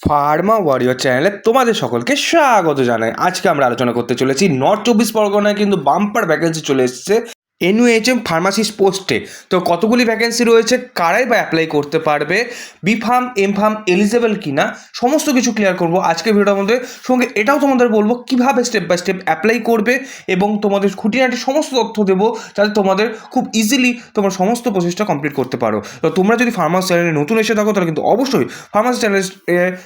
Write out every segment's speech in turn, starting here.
Pharma warrior চ্যানেলে তোমাদের সকলকে স্বাগত জানাই। আজকে আমরা আলোচনা করতে চলেছি নর্থ চব্বিশ পরগনায় কিন্তু বাম্পার ভ্যাকেন্সি চলে এসেছে এনইউএইচএম ফার্মাসিস্ট পোস্টে। তো কতগুলি ভ্যাকেন্সি রয়েছে, কারাই বা অ্যাপ্লাই করতে পারবে, B Pharm M Pharm eligible কিনা, সমস্ত কিছু ক্লিয়ার করবো আজকের ভিডিওর মধ্যে। সঙ্গে এটাও তোমাদের বলবো কিভাবে স্টেপ বাই স্টেপ অ্যাপ্লাই করবে এবং তোমাদের খুঁটিনাটি সমস্ত তথ্য দেবো যাতে তোমাদের খুব ইজিলি তোমার সমস্ত প্রসেসটা কমপ্লিট করতে পারো। তো তোমরা যদি ফার্মাস চ্যানেলে নতুন এসে থাকো তাহলে কিন্তু অবশ্যই ফার্মাস চ্যানেল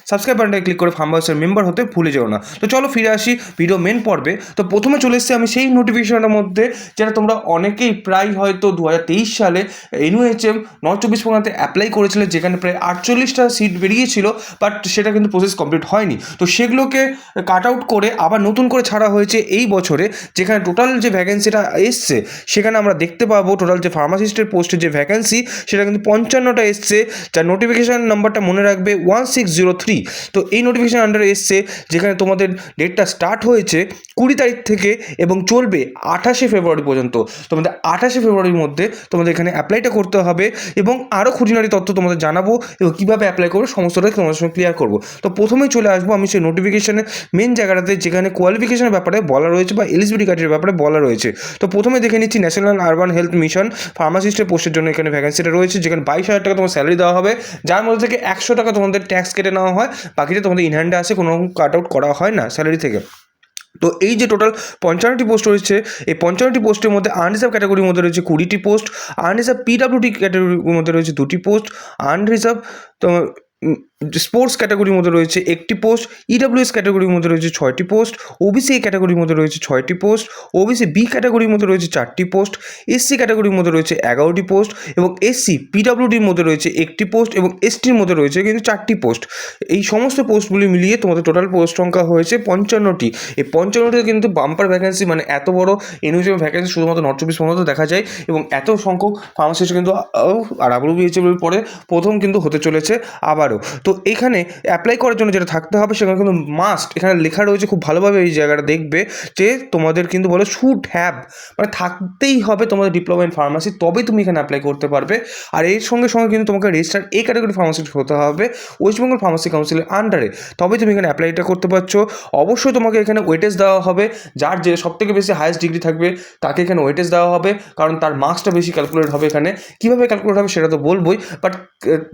সাবস্ক্রাইব বাটনে ক্লিক করে ফার্মাসের মেম্বার হতে ভুলে যেও না। তো চলো ফিরে আসি ভিডিও মেন পর্বে। তো প্রথমে চলে এসেছি আমি সেই নোটিফিকেশনের মধ্যে যেটা তোমরা অনেকেই প্রায় হয়তো 2023 সালে এনইউএইচএম নর্থ চব্বিশ পরগনাতে অ্যাপ্লাই করেছিলে, যেখানে প্রায় 48টা সিট বেরিয়েছিল, বাট সেটা কিন্তু প্রসেস কমপ্লিট হয়নি। তো সেগুলোকে কাট আউট করে আবার নতুন করে ছাড়া হয়েছে এই বছরে, যেখানে টোটাল যে ভ্যাকেন্সিটা এসছে সেখানে আমরা দেখতে পাবো টোটাল যে ফার্মাসিস্টের পোস্টের যে ভ্যাকেন্সি সেটা কিন্তু 55টা এসছে, যার নোটিফিকেশান নাম্বারটা মনে রাখবে 1603। তো এই নোটিফিকেশান আন্ডারে এসছে, যেখানে তোমাদের ডেটটা স্টার্ট হয়েছে 20 তারিখ থেকে এবং চলবে 28শে ফেব্রুয়ারি পর্যন্ত। তোমাদের 28শে ফেব্রুয়ারির মধ্যে তোমাদের এখানে অ্যাপ্লাইটা করতে হবে এবং আরও খুঁটিনাটি তথ্য তোমাদের জানাবো এবং কীভাবে অ্যাপ্লাই করবে সমস্তটাই তোমাদের সঙ্গে ক্লিয়ার করবো। তো প্রথমেই চলে আসবো আমি সেই নোটিফিকেশানের মেন জায়গাটাতে, যেখানে কোয়ালিফিকেশনের ব্যাপারে বলা রয়েছে বা এলিজিবিলিটি ক্রাইটেরিয়ার ব্যাপারে বলা রয়েছে। তো প্রথমে দেখে নিচ্ছি ন্যাশনাল আরবান হেলথ মিশন ফার্মাসিস্টের পোস্টের জন্য এখানে ভ্যাকেন্সিটা রয়েছে, যেখানে 22,000 টাকা তোমার স্যালারি দেওয়া হবে, যার মধ্যে থেকে 100 টাকা তোমাদের ট্যাক্স কেটে নেওয়া হয়, বাকিটা তোমাদের ইন হ্যান্ডে আসে, কোনো কাট আউট করা হয় না স্যালারি থেকে। তো এই যে টোটাল 55টি পোস্ট রয়েছে, এই 55টি পোস্টের মধ্যে আনরিজার্ভ ক্যাটাগরির মধ্যে রয়েছে 20টি পোস্ট, আনরিজার্ভ পিডাব্লিউডি ক্যাটাগরির মধ্যে রয়েছে 2টি পোস্ট, আনরিজার্ভ তো স্পোর্টস ক্যাটাগরির মধ্যে রয়েছে 1টি পোস্ট, ইডাব্লিউএস ক্যাটাগরির মধ্যে রয়েছে 6টি পোস্ট, ওবিসি ক্যাটাগরির মধ্যে রয়েছে 6টি পোস্ট, ওবিসি বি ক্যাটাগরির মধ্যে রয়েছে 4টি পোস্ট, এসসি ক্যাটাগরির মধ্যে রয়েছে 11টি পোস্ট এবং এসসি পিডাব্লিউডির মধ্যে রয়েছে 1টি পোস্ট এবং এসটির মধ্যে রয়েছে কিন্তু 4টি পোস্ট। এই সমস্ত পোস্টগুলি মিলিয়ে তোমাদের টোটাল পোস্ট সংখ্যা হয়েছে 55টি। এই 55টি কিন্তু বাম্পার ভ্যাকেন্সি, মানে এত বড় এনইউএইচএম ভ্যাকেন্সি শুধুমাত্র নর্থ চব্বিশ পরগনাতে দেখা যায় এবং এত সংখ্যক ফার্মাসিস্ট কিন্তু আর ডাব্লিউবিএইচএমের পরে প্রথম কিন্তু হতে চলেছে আবারও। তো এখানে অ্যাপ্লাই করার জন্য যেটা থাকতে হবে সেখানে কিন্তু মাস্ট, এখানে লেখা রয়েছে খুব ভালোভাবে, এই জায়গাটা দেখবে যে তোমাদের কিন্তু বলে শুড হ্যাভ, মানে থাকতেই হবে তোমাদের ডিপ্লোমা ইন ফার্মাসি, তবেই তুমি এখানে অ্যাপ্লাই করতে পারবে। আর এর সঙ্গে সঙ্গে কিন্তু তোমাকে রেজিস্টার এ ক্যাটাগরি ফার্মাসিস্ট হতে হবে ওয়েস্ট বেঙ্গল ফার্মাসি কাউন্সিলের আন্ডারে, তবেই তুমি এখানে অ্যাপ্লাইটা করতে পারছো। অবশ্যই তোমাকে এখানে ওয়েটেজ দেওয়া হবে, যার যে সবথেকে বেশি হায়েস্ট ডিগ্রি থাকবে তাকে এখানে ওয়েটেজ দেওয়া হবে, কারণ তার মার্কসটা বেশি ক্যালকুলেট হবে এখানে। কীভাবে ক্যালকুলেট হবে সেটা তো বলবোই,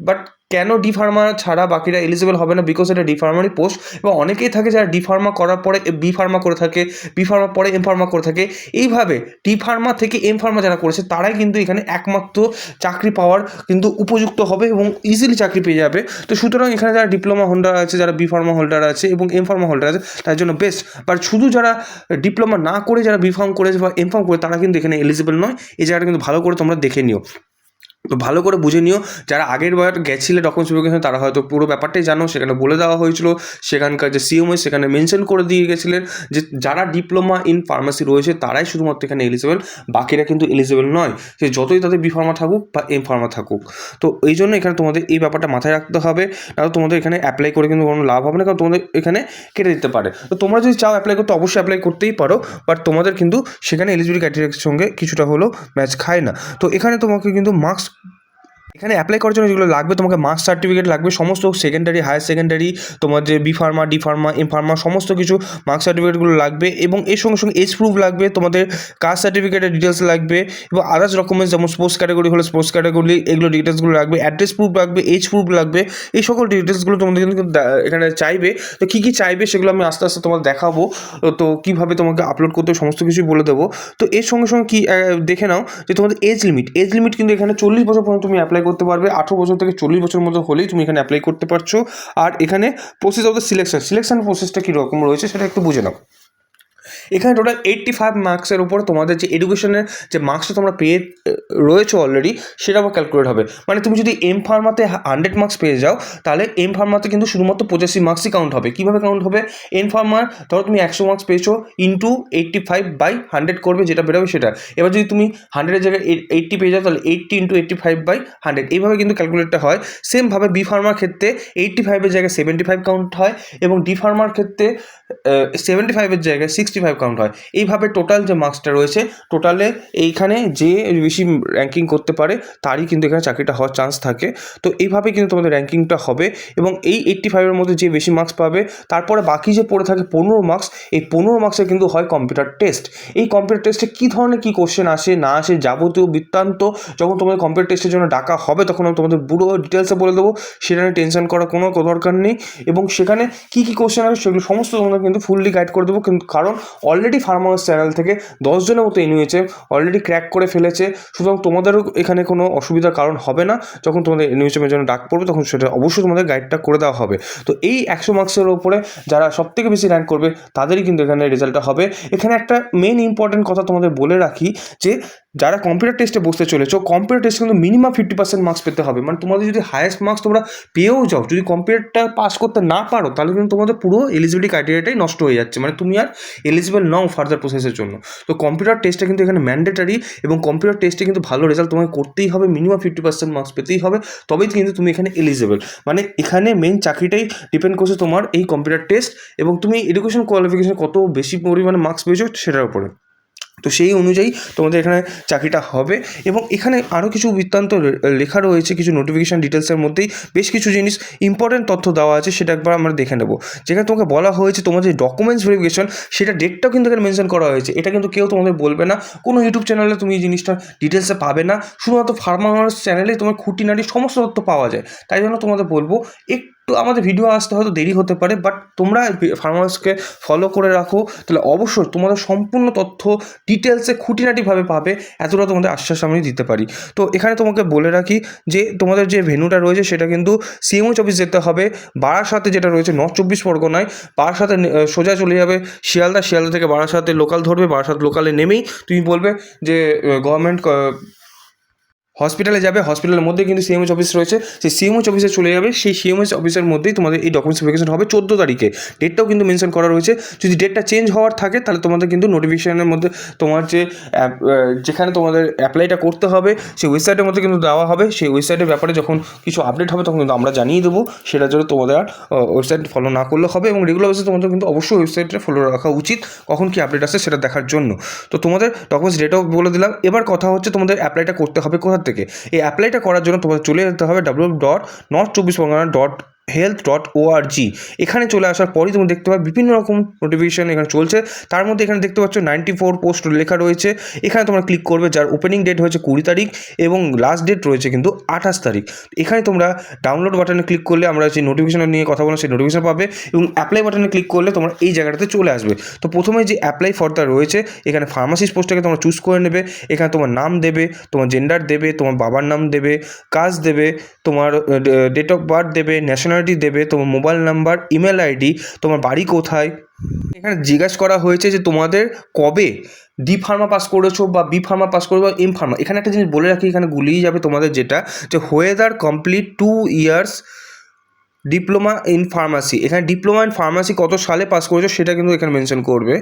বাট কেন ডি ফার্মা ছাড়া বাকিরা এলিজিবল হবে না, বিকজ এটা ডি ফার্মারই পোস্ট এবং অনেকেই থাকে যারা ডি ফার্মা করার পরে বি ফার্মা করে থাকে, বি ফার্মা পরে এম ফার্মা করে থাকে। এইভাবে ডি ফার্মা থেকে এম ফার্মা যারা করেছে তারাই কিন্তু এখানে একমাত্র চাকরি পাওয়ার কিন্তু উপযুক্ত হবে এবং ইজিলি চাকরি পেয়ে যাবে। তো সুতরাং এখানে যারা ডিপ্লোমা হোল্ডার আছে, যারা বি ফার্মা হোল্ডার আছে এবং এম ফার্মা হোল্ডার আছে তার জন্য বেস্ট। বাট শুধু যারা ডিপ্লোমা না করে যারা বি ফার্ম করেছে বা এম ফার্ম করে তারা কিন্তু এখানে এলিজিবল নয়। এই জায়গাটা কিন্তু ভালো করে তোমরা দেখে নিও, তো ভালো করে বুঝে নিও। যারা আগের বার গেছিলে ডকুমেন্টস ভেরিফিকেশন তারা হয়তো পুরো ব্যাপারটাই জানো, সেখানে বলে দেওয়া হয়েছিল, সেখানকার যে সিএমও সেখানে মেনশন করে দিয়ে গেছিলেন যে যারা ডিপ্লোমা ইন ফার্মাসি রয়েছে তারাই শুধুমাত্র এখানে এলিজিবল, বাকিরা কিন্তু এলিজিবল নয়, সে যতই তাদের বি ফার্মা থাকুক বা এম ফার্মা থাকুক। তো এই জন্য এখানে তোমাদের এই ব্যাপারটা মাথায় রাখতে হবে, নাহলে তোমাদের এখানে অ্যাপ্লাই করে কিন্তু কোনো লাভ হবে না, কারণ তোমাদের এখানে কেটে দিতে পারে। তো তোমরা যদি চাও অ্যাপ্লাই করতে অবশ্যই অ্যাপ্লাই করতেই পারো, বাট তোমাদের কিন্তু সেখানে এলিজিবিলিটি ক্রাইটেরিয়ার সঙ্গে কিছুটা হলেও ম্যাচ খায় না। তো এখানে তোমাকে কিন্তু মার্কস, এখানে অ্যাপ্লাই করার জন্য যেগুলো লাগবে, তোমাকে মার্কস সার্টিফিকেট লাগবে, সমস্ত সেকেন্ডারি হায়ার সেকেন্ডারি তোমার যে B Pharma D Pharma M Pharma সমস্ত কিছু মার্কস সার্টিফিকেটগুলো লাগবে এবং এর সঙ্গে সঙ্গে এজ প্রুফ লাগবে, তোমাদের কাস্ট সার্টিফিকেটের ডিটেলস লাগবে এবং আদার্স ডকুমেন্টস যেমন স্পোর্টস ক্যাটাগরি হলে স্পোর্টস ক্যাটাগরি এগুলো ডিটেলসগুলো লাগবে, অ্যাড্রেস প্রুফ লাগবে, এজ প্রুফ লাগবে, এই সকল ডিটেলসগুলো তোমাদের কিন্তু এখানে চাইবে। তো কী কী চাইবে সেগুলো আমি আস্তে আস্তে তোমাদের দেখাবো, তো কীভাবে তোমাকে আপলোড করতে সমস্ত কিছুই বলে দেবো। তো এর সঙ্গে সঙ্গে কি দেখে নাও যে তোমাদের এজ লিমিট কিন্তু এখানে 40 বছর পর্যন্ত তুমি অ্যাপ্লাই করতে পারবে, 18 বছর থেকে 40 বছরের মধ্যে হলেই তুমি এখানে অ্যাপ্লাই করতে পারছো। আর এখানে প্রসেস অফ দ্য সিলেকশন প্রসেসটা কীরকম রয়েছে সেটা একটু বুঝে নাও। এখানে টোটাল 85 মার্কসের উপর তোমাদের যে এডুকেশনের যে মার্কসটা তোমরা পেয়ে রয়েছো অলরেডি সেটা আবার ক্যালকুলেট হবে। মানে তুমি যদি এম ফার্মাতে 100 মার্কস পেয়ে যাও তাহলে এম ফার্মাতে কিন্তু শুধুমাত্র 85 মার্কসই কাউন্ট হবে। কীভাবে কাউন্ট হবে? এম ফার্মার ধরো তুমি 100 মার্কস পেয়েছো ইন্টু 85/100 করবে, যেটা বেরোবে সেটা। এবার যদি তুমি 100-এর জায়গায় 80 পেয়ে যাও তাহলে 80 × 85/100, এইভাবে কিন্তু ক্যালকুলেটটা হয়। সেমভাবে বি ফার্মার ক্ষেত্রে 85-এর জায়গায় 75 কাউন্ট হয় এবং ডি ফার্মার ক্ষেত্রে 75-এর জায়গায় 65 85 কাউন্ট হয়। এইভাবে টোটাল যে মার্কসটা রয়েছে, টোটালে এইখানে যে বেশি র্যাঙ্কিং করতে পারে তারই কিন্তু এখানে চাকরিটা হওয়ার চান্স থাকে। তো এইভাবে কিন্তু তোমাদের র্যাঙ্কিংটা হবে এবং এই 85-এর মধ্যে যে বেশি মার্কস পাবে, তারপরে বাকি যে পড়ে থাকে 15 মার্কস, এই 15 মার্কসে কিন্তু হয় কম্পিউটার টেস্ট। এই কম্পিউটার টেস্টে কী ধরনের কী কোশ্চেন আসে না আসে যাবতীয় বৃত্তান্ত যখন তোমাদের কম্পিউটার টেস্টের জন্য ডাকা হবে তখন আমি তোমাদের পুরো ডিটেলসে বলে দেবো, সেটা নিয়ে টেনশন করার কোনো দরকার নেই। এবং সেখানে কী কী কোশ্চেন আসে সেগুলো সমস্ত তোমাদের কিন্তু ফুললি গাইড করে দেবো, কিন্তু কারণ অলরেডি ফার্মার্স চ্যানেল থেকে 10 জনের মতো এনইউএইচএম অলরেডি ক্র্যাক করে ফেলেছে। সুতরাং তোমাদেরও এখানে কোনো অসুবিধার কারণ হবে না। যখন তোমাদের এনইউএইচএমের জন্য ডাক পড়বে তখন সেটা অবশ্যই তোমাদের গাইডটা করে দেওয়া হবে। তো এই 100 মার্কসের ওপরে যারা সবথেকে বেশি র্যাঙ্ক করবে তাদেরই কিন্তু এখানে রেজাল্টটা হবে। এখানে একটা মেন ইম্পর্টেন্ট কথা তোমাদের বলে রাখি যে যারা কম্পিউটার টেস্টে বসতে চলেছো, কম্পিউটার টেস্টে কিন্তু মিনিমাম 50% মার্কস পেতে হবে। মানে তোমাদের যদি হায়েস্ট মার্কস তোমরা পেয়েও যাও, যদি কম্পিউটারটা পাস করতে না পারো, তাহলে কিন্তু তোমাদের পুরো এলিজিবিলিটি ক্রাইটেরিয়াটাই নষ্ট হয়ে যাচ্ছে, মানে তুমি আর এলিজিবল নও ফার্দার প্রসেসের জন্য। তো কম্পিউটার টেস্টটা কিন্তু এখানে ম্যান্ডেটারি, এবং কম্পিউটার টেস্টে কিন্তু ভালো রেজাল্ট তোমাকে করতেই হবে, মিনিমাম 50% মার্কস পেতেই হবে, তবেই কিন্তু তুমি এখানে এলিজিবল। মানে এখানে মেইন চাকরিটাই ডিপেন্ড করছে তোমার এই কম্পিউটার টেস্ট এবং তুমি এডুকেশন কোয়ালিফিকেশন কত বেশি পরিমাণে মার্কস পেয়েছো সেটার উপরে। তো সেই অনুযায়ী তোমাদের এখানে চাকরিটা হবে। এবং এখানে আরও কিছু বৃত্তান্ত লেখা রয়েছে, কিছু নোটিফিকেশান ডিটেলসের মধ্যেই বেশ কিছু জিনিস ইম্পর্টেন্ট তথ্য দেওয়া আছে, সেটা একবার আমরা দেখে নেব। যেখানে তোমাকে বলা হয়েছে তোমাদের যে ডকুমেন্টস ভেরিফিকেশন, সেটা ডেটটাও কিন্তু এখানে মেনশন করা হয়েছে। এটা কিন্তু কেউ তোমাদের বলবে না, কোনো ইউটিউব চ্যানেলে তুমি এই জিনিসটা ডিটেলসে পাবে না, শুধুমাত্র ফার্মার্স চ্যানেলে তোমার খুঁটিনাটি সমস্ত তথ্য পাওয়া যায়। তাই জন্য তোমাদের বলবো একটু আমাদের ভিডিও আসতে হয়তো দেরি হতে পারে, বাট তোমরা ফার্মার্সকে ফলো করে রাখো, তাহলে অবশ্যই তোমাদের সম্পূর্ণ তথ্য ডিটেলসে খুঁটিনাটিভাবে পাবে, এতটা তোমাদের আশ্বাস আমি দিতে পারি। তো এখানে তোমাকে বলে রাখি যে তোমাদের যে ভেন্যুটা রয়েছে সেটা কিন্তু সিএমওএইচ অফিস যেতে হবে, বারাসাতে যেটা রয়েছে নর্থ 24 পরগনায়। বারাসাতে সোজা চলে যাবে শিয়ালদা, শিয়ালদা থেকে বারাসাতে লোকাল ধরবে, বারাসাত লোকালে নেমেই তুমি বলবে যে গভর্নমেন্ট হসপিটালে যাবে, হসপিটালের মধ্যে কিন্তু সিএমএইচ অফিস রয়েছে, সেই সিএমএইচ অফিসে চলে যাবে। সেই সিএমএইচ অফিসের মধ্যেই তোমাদের এই ডকুমেন্টস ভেরিফিকেশন হবে 14 তারিখে। ডেটটাও কিন্তু মেনশন করা রয়েছে। যদি ডেটটা চেঞ্জ হওয়ার থাকে তাহলে তোমাদের কিন্তু নোটিফিকেশনের মধ্যে তোমার যে যেখানে তোমাদের অ্যাপ্লাইটা করতে হবে সেই ওয়েবসাইটের মধ্যে কিন্তু দেওয়া হবে। সেই ওয়েবসাইটের ব্যাপারে যখন কিছু আপডেট হবে তখন কিন্তু আমরা জানিয়ে দেবো, সেটার জন্য তোমাদের আর ওয়েবসাইট ফলো না করলে হবে। এবং রেগুলার বেসিসে তোমাদের কিন্তু অবশ্যই ওয়েবসাইটটা ফলো রাখা উচিত, কখন কি আপডেট আসছে সেটা দেখার জন্য। তো তোমাদের ডকুমেন্টস ডেটাও বলে দিলাম। এবার কথা হচ্ছে তোমাদের অ্যাপ্লাইটা করতে হবে কোথা থেকে। এই অ্যাপ্লাইটা করার জন্য তোমাদের চলে যেতে হবে www.north24purgana.health.org। এখানে চলে আসার পরই তুমি দেখতে পাবে বিভিন্ন রকম নোটিফিকেশান এখানে চলছে। তার মধ্যে এখানে দেখতে পাচ্ছ 94 পোস্ট লেখা রয়েছে। এখানে তোমরা ক্লিক করবে, যার ওপেনিং ডেট হয়েছে 20 তারিখ এবং লাস্ট ডেট রয়েছে কিন্তু 28 তারিখ। এখানে তোমরা ডাউনলোড বাটনে ক্লিক করলে আমরা যে নোটিফিকেশান নিয়ে কথা বললাম সেই নোটিফিকেশান পাবে, এবং অ্যাপ্লাই বাটনে ক্লিক করলে তোমরা এই জায়গাটাতে চলে আসবে। তো প্রথমে যে অ্যাপ্লাই ফর রয়েছে, এখানে ফার্মাসিস্ট পোস্টটাকে তোমরা চুজ করে নেবে। এখানে তোমার নাম দেবে, তোমার জেন্ডার দেবে, তোমার বাবার নাম দেবে, কাস্ট দেবে, তোমার ডেট অফ বার্থ দেবে, ন্যাশনালিটি দেবে, তোমার মোবাইল নাম্বার, ইমেল আইডি, তোমার বাড়ি কোথায়। এখানে জিজ্ঞাসা করা হয়েছে যে তোমাদের কবে ডি ফার্মা পাস করেছো বা বি ফার্মা পাস করবে বা এম ফার্মা। এখানে একটা জিনিস বলে রাখি, এখানে গুলিয়ে যাবে তোমাদের যেটা, যে whether complete 2 years diploma in pharmacy. এখানে ডিপ্লোমা ইন ফার্মাসি কত সালে পাস করেছো সেটা কিন্তু এখানে মেনশন করবে।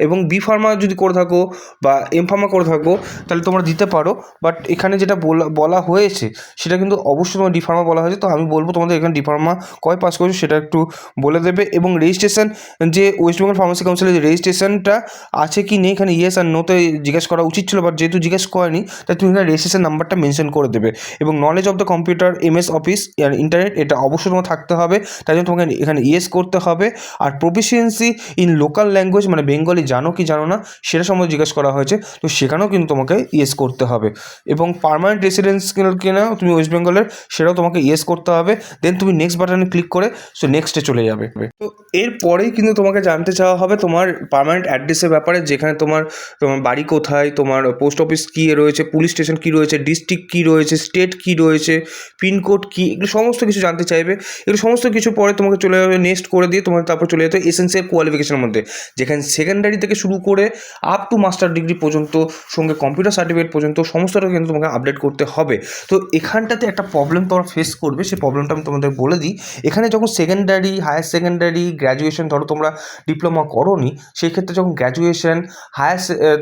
এবং বি ফার্মা যদি করে থাকো বা এম ফার্মা করে থাকো তাহলে তোমরা দিতে পারো, বাট এখানে যেটা বলা হয়েছে সেটা কিন্তু অবশ্যই তোমার ডি ফার্মা বলা হয়েছে। তো আমি বলবো তোমাদের এখানে ডি ফার্মা কয় পাস করেছো সেটা একটু বলে দেবে। এবং রেজিস্ট্রেশন, যে ওয়েস্ট বেঙ্গল ফার্মাসি কাউন্সিলের যে রেজিস্ট্রেশনটা আছে কি নেই, এখানে ইয়েস আর নোতে জিজ্ঞেস করা উচিত ছিল, বাট যেহেতু জিজ্ঞেস করেনি তাই তুমি এখানে রেজিস্ট্রেশন নাম্বারটা মেনশন করে দেবে। এবং knowledge of the computer, MS office, internet, এটা অবশ্যই তোমার থাকতে হবে, তাই জন্য তোমাকে এখানে ইয়েস করতে হবে। আর প্রফিসিয়েন্সি ইন লোকাল ল্যাঙ্গুয়েজ, মানে বেঙ্গলি জানো কি জানো না সেটা সম্বন্ধে জিজ্ঞেস করা হয়েছে, তো সেখানেও কিন্তু তোমাকে ইয়েস করতে হবে। এবং পার্মানেন্ট রেসিডেন্স কিনা তুমি ওয়েস্ট বেঙ্গলের, সেটাও তোমাকে ইয়েস করতে হবে। দেন তুমি নেক্সট বাটনে ক্লিক করে সো নেক্সটে চলে যাবে। তো এরপরেই কিন্তু তোমাকে জানতে চাওয়া হবে তোমার পার্মানেন্ট অ্যাড্রেসের ব্যাপারে, যেখানে তোমার বাড়ি কোথায়, তোমার পোস্ট অফিস কী রয়েছে, পুলিশ স্টেশন কী রয়েছে, ডিস্ট্রিক্ট কী রয়েছে, স্টেট কী রয়েছে, পিনকোড কী, এগুলো সমস্ত কিছু জানতে চাইবে। এগুলো সমস্ত কিছু পরে তোমাকে চলে যাবে নেক্সট করে দিয়ে, তোমার তারপর চলে যেতে এসেন্সিয়াল কোয়ালিফিকেশনের মধ্যে, যেখানে সেকেন্ডারি থেকে শুরু করে আপ টু মাস্টার ডিগ্রি পর্যন্ত, সঙ্গে কম্পিউটার সার্টিফিকেট পর্যন্ত সমস্তটা কিন্তু তোমাকে আপডেট করতে হবে। তো এখানটাতে একটা প্রবলেম তোমরা ফেস করবে, সেই প্রবলেমটা আমি তোমাদের বলে দিই। এখানে যখন সেকেন্ডারি, হায়ার সেকেন্ডারি, গ্র্যাজুয়েশন, ধরো তোমরা ডিপ্লোমা করোনি, সেই ক্ষেত্রে যখন গ্র্যাজুয়েশন,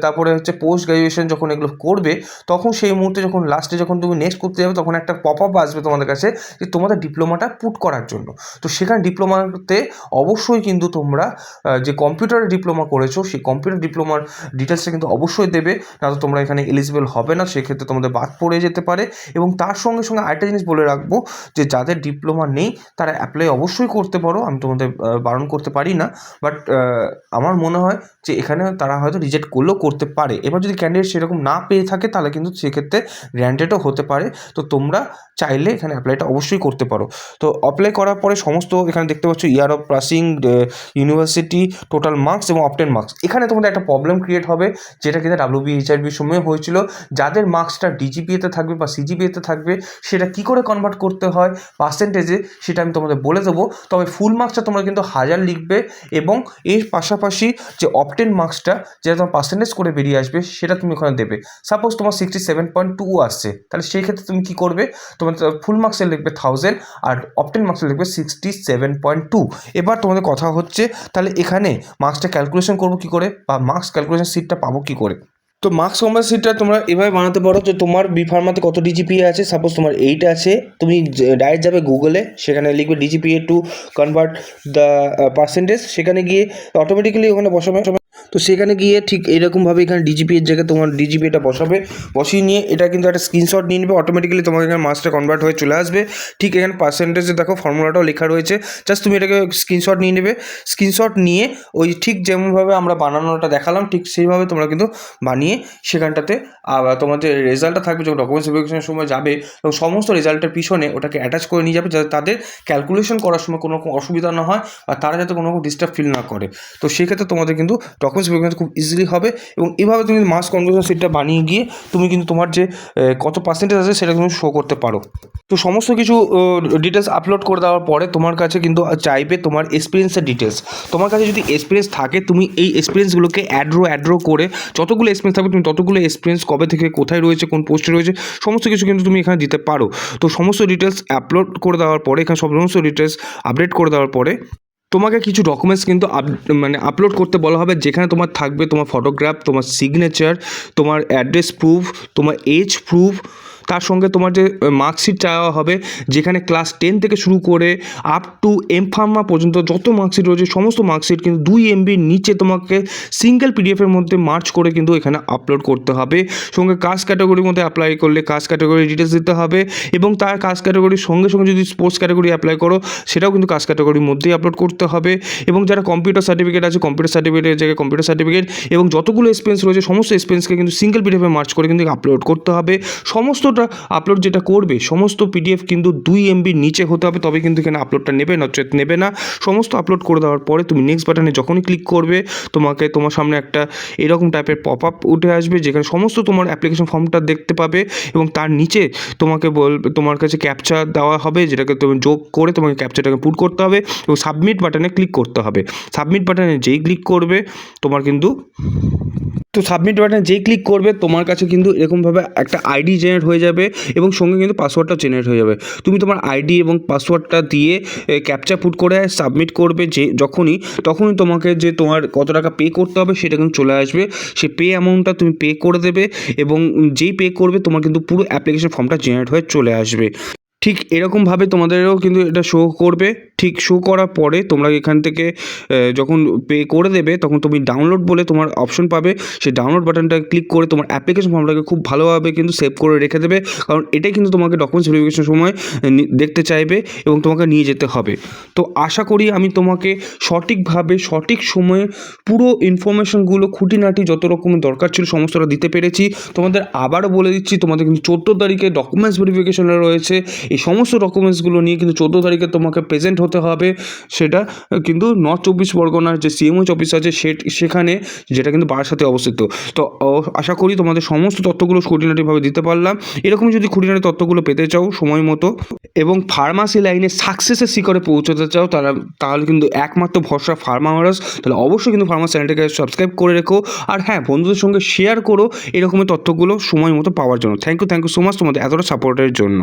তারপরে হচ্ছে পোস্ট গ্র্যাজুয়েশন যখন এগুলো করবে, তখন সেই মুহূর্তে যখন লাস্টে যখন তুমি নেক্সট করতে যাবে তখন একটা পপ আপ আসবে তোমাদের কাছে যে তোমাদের ডিপ্লোমাটা পুট করার জন্য। তো সেখানে ডিপ্লোমাতে অবশ্যই কিন্তু তোমরা যে কম্পিউটারে ডিপ্লোমা করেছো সেই কম্পিউটার ডিপ্লোমার ডিটেলসটা কিন্তু অবশ্যই দেবে, না তো তোমরা এখানে এলিজিবল হবে না, সেক্ষেত্রে তোমাদের বাদ পড়ে যেতে পারে। এবং তার সঙ্গে সঙ্গে আরেকটা জিনিস বলে রাখবো যে যাদের ডিপ্লোমা নেই তারা অ্যাপ্লাই অবশ্যই করতে পারো, আমি তোমাদের বারণ করতে পারি না, বাট আমার মনে হয় যে এখানে তারা হয়তো রিজেক্ট করলেও করতে পারে। এবার যদি ক্যান্ডিডেট সেরকম না পেয়ে থাকে তাহলে কিন্তু সেক্ষেত্রে গ্র্যান্টেডও হতে পারে। তো তোমরা চাইলে এখানে অ্যাপ্লাইটা অবশ্যই করতে পারো। তো অ্যাপ্লাই করার পরে সমস্ত এখানে দেখতে পাচ্ছ year of passing, university, total marks এবং অবটেন মার্কস। এখানে তোমাদের একটা প্রবলেম ক্রিয়েট হবে, যেটা কিন্তু WBHRBর সময় হয়েছিল। যাদের মার্কসটা ডিজিপিএতে থাকবে বা সিজিপিএতে থাকবে সেটা কি করে কনভার্ট করতে হয় পার্সেন্টেজে সেটা আমি তোমাদের বলে দেবো। তবে ফুল মার্কসটা তোমরা কিন্তু 1000 লিখবে এবং এর পাশাপাশি যে অবটেন মার্কসটা যেটা তোমার পার্সেন্টেজ করে বেরিয়ে আসবে সেটা তুমি ওখানে দেবে। সাপোজ তোমার 67.2 আসছে, তাহলে সেই ক্ষেত্রে তুমি কী করবে, তোমার ফুল মার্কসে লিখবে 1000 আর অবটেন মার্কসে লিখবে 67.2। এবার তোমাদের কথা হচ্ছে তাহলে এখানে মার্কসটা ক্যালকুলেশন করবো কী করে বা মার্কস ক্যালকুলেশন সিটটা পাবো কী করে। তো মার্কস কম্পাস সিটটা তোমরা এভাবে বানাতে পারো যে তোমার বি ফার্মাতে কত ডিজিপিএ আছে, সাপোজ তোমার 8 আছে, তুমি ডাইরেক্ট যাবে গুগলে, সেখানে লিখবে ডিজিপিএ টু কনভার্ট দ্য পার্সেন্টেজ, সেখানে গিয়ে অটোমেটিক্যালি ওখানে বসাবে। তো সেখানে গিয়ে ঠিক এইরকমভাবে এখানে ডিজিপিএর জায়গায় তোমার ডিজিপিএটা বসিয়ে নিয়ে এটা কিন্তু একটা স্ক্রিনশট নিয়ে নেবে, অটোমেটিক্যালি তোমার এখানে মার্কসটা কনভার্ট হয়ে চলে আসবে। ঠিক এখানে পার্সেন্টেজে দেখো ফর্মুলাটাও লেখা রয়েছে, জাস্ট তুমি এটাকে স্ক্রিনশট নিয়ে নেবে। স্ক্রিনশট নিয়ে ওই ঠিক যেমনভাবে আমরা বানানোটা দেখালাম ঠিক সেইভাবে তোমরা কিন্তু বানিয়ে সেখানটাতে তোমার যে রেজাল্টটা থাকবে যখন ডকুমেন্টস ভেরিফিকেশনের সময় যাবে এবং সমস্ত রেজাল্টের পিছনে ওটাকে অ্যাটাচ করে নিয়ে যাবে, যাতে তাদের ক্যালকুলেশন করার সময় কোনো রকম অসুবিধা না হয় বা তারা যাতে কোনো রকম ডিস্টার্ব ফিল না করে। তো সেক্ষেত্রে তোমাদের কিন্তু ডকুমেন্টস ভেরিফিকেশন খুব ইজিলি হবে এবং এইভাবে তুমি মার্কস কনভার্সন সিটটা বানিয়ে গিয়ে তুমি কিন্তু তোমার যে কত পার্সেন্টেজ আছে সেটা তুমি শো করতে পারো। তো সমস্ত কিছু ডিটেলস আপলোড করে দেওয়ার পরে তোমার কাছে কিন্তু চাইবে তোমার এক্সপিরিয়েন্সের ডিটেলস। তোমার কাছে যদি এক্সপিরিয়েন্স থাকে তুমি এই এক্সপিরিয়েন্সগুলোকে অ্যাড্রো করে যতগুলো এক্সপিরিয়েন্স থাকবে তুমি ততগুলো এক্সপিরিয়েন্স কবে থেকে কোথায় রয়েছে কোন পোস্টে রয়েছে সমস্ত কিছু কিন্তু তুমি এখানে দিতে পারো। তো সমস্ত ডিটেলস আপলোড করে দেওয়ার পরে এখানে সমস্ত ডিটেলস আপডেট করে দেওয়ার পরে তোমাকে কিছু ডকুমেন্টস কিন্তু আপলোড করতে বলা হবে, যেখানে তোমার থাকবে তোমার ফটোগ্রাফ, তোমার সিগনেচার, তোমার অ্যাড্রেস প্রুফ, তোমার এজ প্রুফ, তার সঙ্গে তোমার যে মার্কশিট চাওয়া হবে, যেখানে ক্লাস 10 থেকে শুরু করে আপ টু এমফার্মা পর্যন্ত যত মার্কশিট রয়েছে সমস্ত মার্কশিট কিন্তু 2 MB নিচে তোমাকে সিঙ্গেল পিডিএফের মধ্যে মার্চ করে কিন্তু এখানে আপলোড করতে হবে। সঙ্গে কাস্ট ক্যাটাগরির মধ্যে অ্যাপ্লাই করলে কাস্ট ক্যাটাগরি ডিটেলস দিতে হবে এবং তার কাস্ট ক্যাটাগরির সঙ্গে সঙ্গে যদি স্পোর্টস ক্যাটাগরি অ্যাপ্লাই করো সেটাও কিন্তু কাস্ট ক্যাটাগরির মধ্যেই আপলোড করতে হবে। এবং যারা কম্পিউটার সার্টিফিকেট আছে কম্পিউটার সার্টিফিকেটের জায়গায় কম্পিউটার সার্টিফিকেট এবং যতগুলো এক্সপিরিয়েন্স রয়েছে সমস্ত এক্সপিরিয়েন্সকে কিন্তু সিঙ্গেল পিডিএফে মার্চ করে কিন্তু আপলোড করতে হবে। সমস্তটা আপলোড যেটা করবে সমস্ত পিডিএফ কিন্তু 2 MB নিচে হতে হবে, তবে কিন্তু এখানে আপলোডটা নেবে নচেত নেবে না। সমস্ত আপলোড করে দেওয়ার পরে তুমি নেক্সট বাটনে যখনই ক্লিক করবে তোমার সামনে একটা এরকম টাইপের পপ আপ উঠে আসবে, যেখানে সমস্ত তোমার অ্যাপ্লিকেশন ফর্মটা দেখতে পাবে এবং তার নিচে তোমাকে বলবে তোমার কাছে ক্যাপচা দেওয়া হবে, যেটাকে তুমি যোগ করে তোমাকে ক্যাপচাটাকে পুট করতে হবে এবং সাবমিট বাটনে ক্লিক করতে হবে। সাবমিট বাটনে যেই ক্লিক করবে তোমার কিন্তু সাবমিট বাটনে যেই ক্লিক করবে তোমার কাছে কিন্তু এরকমভাবে একটা আইডি জেনারেট হয়ে যাবে এবং সঙ্গে কিন্তু পাসওয়ার্ডটাও জেনারেট হয়ে যাবে। তুমি তোমার আইডি এবং পাসওয়ার্ডটা দিয়ে ক্যাপচা পুট করে সাবমিট করবে তখনই তোমাকে যে তোমার কত টাকা পে করতে হবে সেটা কিন্তু চলে আসবে। সেই পে অ্যামাউন্টটা তুমি পে করে দেবে এবং যেই পে করবে তোমার কিন্তু পুরো অ্যাপ্লিকেশন ফর্মটা জেনারেট হয়ে চলে আসবে। ঠিক এরকমভাবে তোমাদেরও কিন্তু এটা শো করবে। ঠিক শো করার পরে তোমরা এখান থেকে যখন পে করে দেবে তখন তুমি ডাউনলোড বলে তোমার অপশন পাবে, সেই ডাউনলোড বাটনটা ক্লিক করে তোমার অ্যাপ্লিকেশন ফর্মটাকে খুব ভালোভাবে কিন্তু সেভ করে রেখে দেবে, কারণ এটাই কিন্তু তোমাকে ডকুমেন্টস ভেরিফিকেশনের সময় দেখতে চাইবে এবং তোমাকে নিয়ে যেতে হবে। তো আশা করি আমি তোমাকে সঠিকভাবে সঠিক সময়ে পুরো ইনফরমেশনগুলো খুঁটিনাটি যত রকমের দরকার ছিল সমস্তটা দিতে পেরেছি। তোমাদের আবারও বলে দিচ্ছি তোমাদের কিন্তু 14 তারিখে ডকুমেন্টস ভেরিফিকেশনে রয়েছে। এই সমস্ত ডকুমেন্টসগুলো নিয়ে কিন্তু 14 তারিখে তোমাকে প্রেজেন্ট হতে হবে। সেটা কিন্তু নর্থ 24 পরগনার যে সিএমওএইচ অফিস আছে সেখানে, যেটা কিন্তু বারাসাতে অবস্থিত। তো আশা করি তোমাদের সমস্ত তথ্যগুলো খুঁটিনাটিভাবে দিতে পারলাম। এরকম যদি খুঁটিনাটি তথ্যগুলো পেতে চাও সময় মতো এবং ফার্মাসি লাইনে সাকসেসের শিখরে পৌঁছতে চাও তাহলে কিন্তু একমাত্র ভরসা ফার্মাওয়ারাস। তাহলে অবশ্যই কিন্তু ফার্মা চ্যানেলটাকে সাবস্ক্রাইব করে রেখো আর হ্যাঁ বন্ধুদের সঙ্গে শেয়ার করো এরকমের তথ্যগুলো সময় মতো পাওয়ার জন্য। থ্যাংক ইউ সো মাচ তোমাদের এতটা সাপোর্টের জন্য।